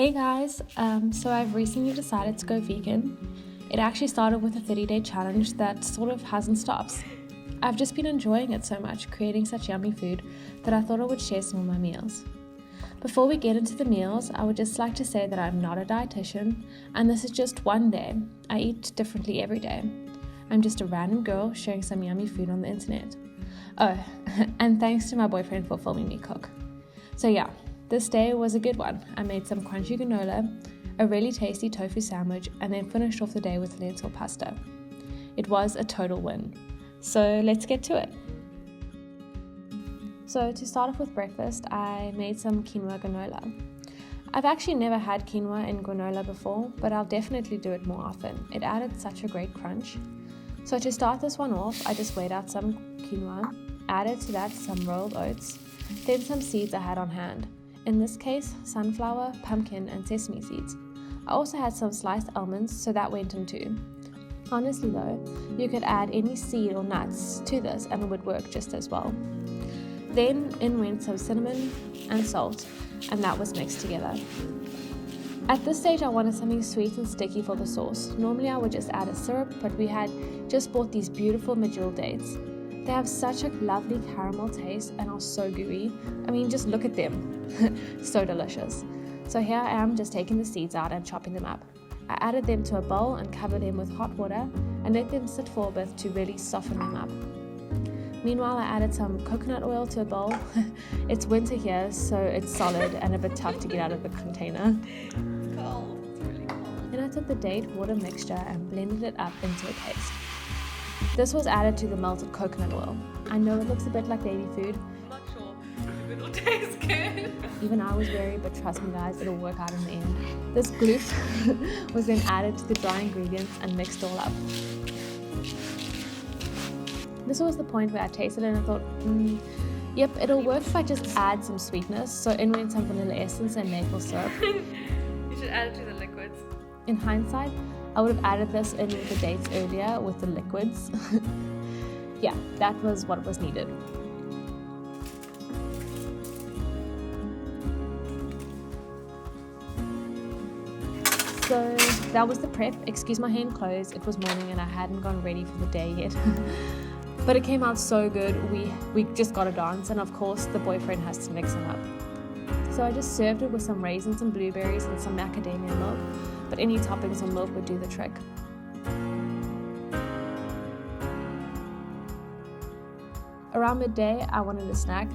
Hey guys, so I've recently decided to go vegan. It actually started with a 30-day challenge that sort of hasn't stopped. I've just been enjoying it so much, creating such yummy food, that I thought I would share some of my meals. Before we get into the meals, I would just like to say that I'm not a dietitian, and this is just one day. I eat differently every day. I'm just a random girl sharing some yummy food on the internet. Oh, and thanks to my boyfriend for filming me cook. So yeah, this day was a good one. I made some crunchy granola, a really tasty tofu sandwich, and then finished off the day with lentil pasta. It was a total win. So let's get to it. So to start off with breakfast, I made some quinoa granola. I've actually never had quinoa in granola before, but I'll definitely do it more often. It added such a great crunch. So to start this one off, I just weighed out some quinoa, added to that some rolled oats, then some seeds I had on hand. In this case, sunflower, pumpkin, and sesame seeds. I also had some sliced almonds, so that went in too. Honestly though, you could add any seed or nuts to this and it would work just as well. Then in went some cinnamon and salt, and that was mixed together. At this stage I wanted something sweet and sticky for the sauce. Normally I would just add a syrup, but we had just bought these beautiful medjool dates. They have such a lovely caramel taste and are so gooey. I mean, just look at them. So delicious. So here I am just taking the seeds out and chopping them up. I added them to a bowl and covered them with hot water and let them sit for a bit to really soften them up. Meanwhile, I added some coconut oil to a bowl. It's winter here, so it's solid and a bit tough to get out of the container. It's cold. It's really cold. Then I took the date water mixture and blended it up into a paste. This was added to the melted coconut oil. I know it looks a bit like baby food. I'm not sure if it'll taste good. Even I was wary, but trust me guys, it'll work out in the end. This glute was then added to the dry ingredients and mixed all up. This was the point where I tasted it and I thought, yep, it'll work if I just add some sweetness. So in went some vanilla essence and maple syrup. You should add it to the liquids. In hindsight, I would have added this in with the dates earlier with the liquids. Yeah, that was what was needed. So that was the prep. Excuse my hand clothes. It was morning and I hadn't gone ready for the day yet. But it came out so good. We just got a dance, and of course the boyfriend has to mix them up. So I just served it with some raisins and blueberries and some macadamia milk, but any toppings or milk would do the trick. Around midday, I wanted a snack.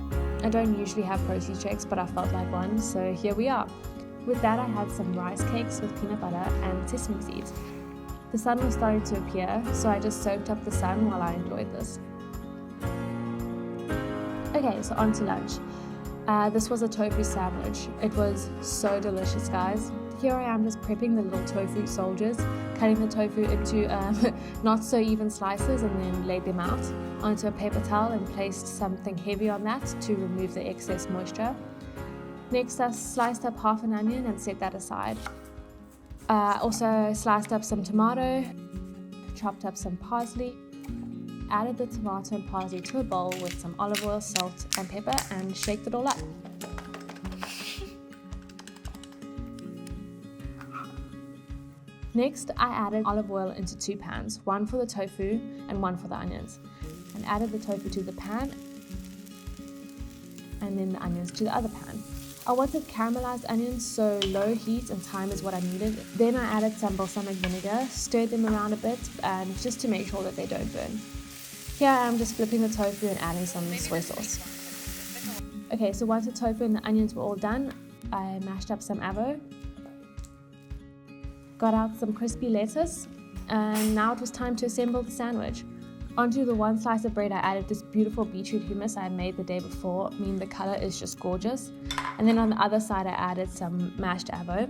I don't usually have protein shakes, but I felt like one, so here we are. With that, I had some rice cakes with peanut butter and sesame seeds. The sun was starting to appear, so I just soaked up the sun while I enjoyed this. Okay, so on to lunch. This was a tofu sandwich. It was so delicious, guys. Here I am just prepping the little tofu soldiers, cutting the tofu into not so even slices, and then laid them out onto a paper towel and placed something heavy on that to remove the excess moisture. Next, I sliced up half an onion and set that aside. Also sliced up some tomato, chopped up some parsley, added the tomato and parsley to a bowl with some olive oil, salt and pepper, and shaked it all up. Next, I added olive oil into 2 pans, one for the tofu and one for the onions, and added the tofu to the pan and then the onions to the other pan. I wanted caramelized onions, so low heat and time is what I needed. Then I added some balsamic vinegar, stirred them around a bit, and just to make sure that they don't burn. Here I am just flipping the tofu and adding some soy sauce. Okay, so once the tofu and the onions were all done, I mashed up some avo, got out some crispy lettuce, and now it was time to assemble the sandwich. Onto the one slice of bread I added this beautiful beetroot hummus I had made the day before. I mean, the color is just gorgeous. And then on the other side I added some mashed avo.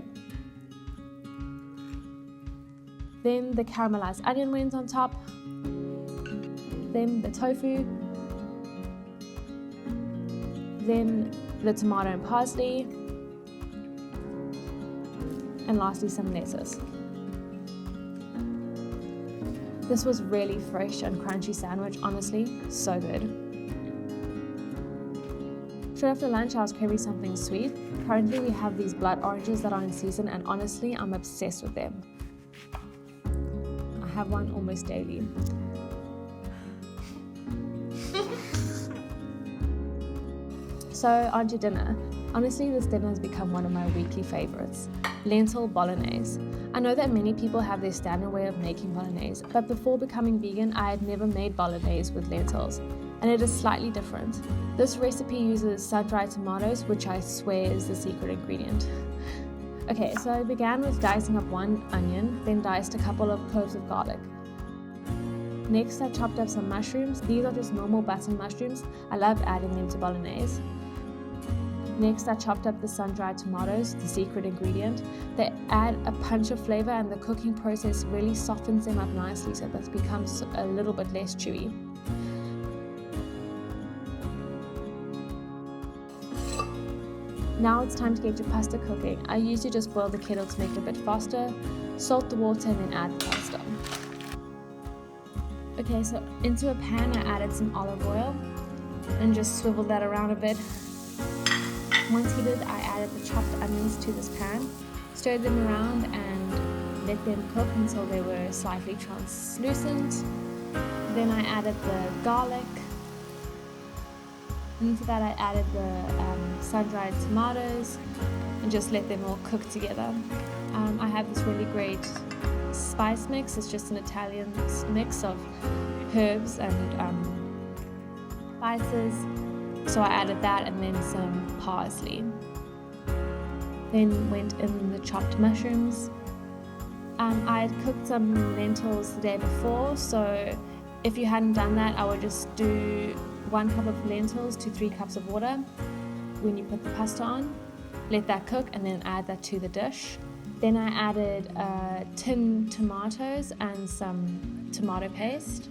Then the caramelized onion went on top. Then the tofu. Then the tomato and parsley. And lastly some lettuce. This was really fresh and crunchy sandwich, honestly, so good. Straight after lunch, I was craving something sweet. Currently, we have these blood oranges that are in season, and honestly, I'm obsessed with them. I have one almost daily. So, on to dinner. Honestly, this dinner has become one of my weekly favorites. Lentil bolognese. I know that many people have their standard way of making bolognese, but before becoming vegan, I had never made bolognese with lentils, and it is slightly different. This recipe uses sun-dried tomatoes, which I swear is the secret ingredient. Okay, so I began with dicing up one onion, then diced a couple of cloves of garlic. Next, I chopped up some mushrooms. These are just normal button mushrooms. I love adding them to bolognese. Next, I chopped up the sun-dried tomatoes, the secret ingredient. They add a punch of flavor, and the cooking process really softens them up nicely so that it becomes a little bit less chewy. Now it's time to get your pasta cooking. I usually just boil the kettle to make it a bit faster, salt the water, and then add the pasta. Okay, so into a pan I added some olive oil and just swiveled that around a bit. Once heated, I added the chopped onions to this pan, stirred them around and let them cook until they were slightly translucent. Then I added the garlic. Into that I added the sun-dried tomatoes and just let them all cook together. I have this really great spice mix. It's just an Italian mix of herbs and spices. So I added that and then some parsley. Then went in the chopped mushrooms. I had cooked some lentils the day before, so if you hadn't done that, I would just do 1 cup of lentils to 3 cups of water when you put the pasta on. Let that cook and then add that to the dish. Then I added tinned tomatoes and some tomato paste.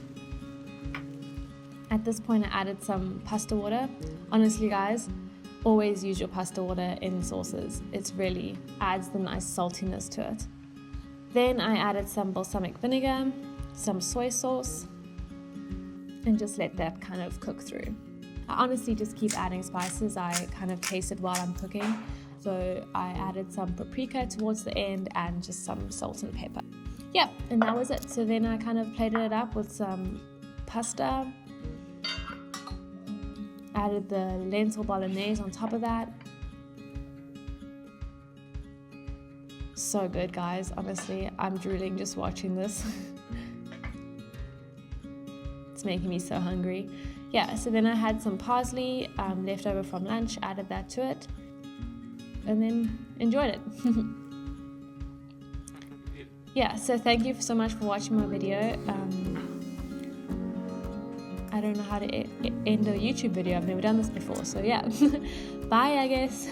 At this point I added some pasta water. Honestly guys, always use your pasta water in sauces. It really adds the nice saltiness to it. Then I added some balsamic vinegar, some soy sauce, and just let that kind of cook through. I honestly just keep adding spices. I kind of taste it while I'm cooking. So I added some paprika towards the end and just some salt and pepper. Yeah, and that was it. So then I kind of plated it up with some pasta. Added the lentil bolognese on top of that. So good guys, honestly, I'm drooling just watching this. It's making me so hungry. Yeah, so then I had some parsley left over from lunch, added that to it, and then enjoyed it. Yeah, so thank you so much for watching my video. I don't know how to end a YouTube video. I've never done this before, so yeah. Bye, I guess.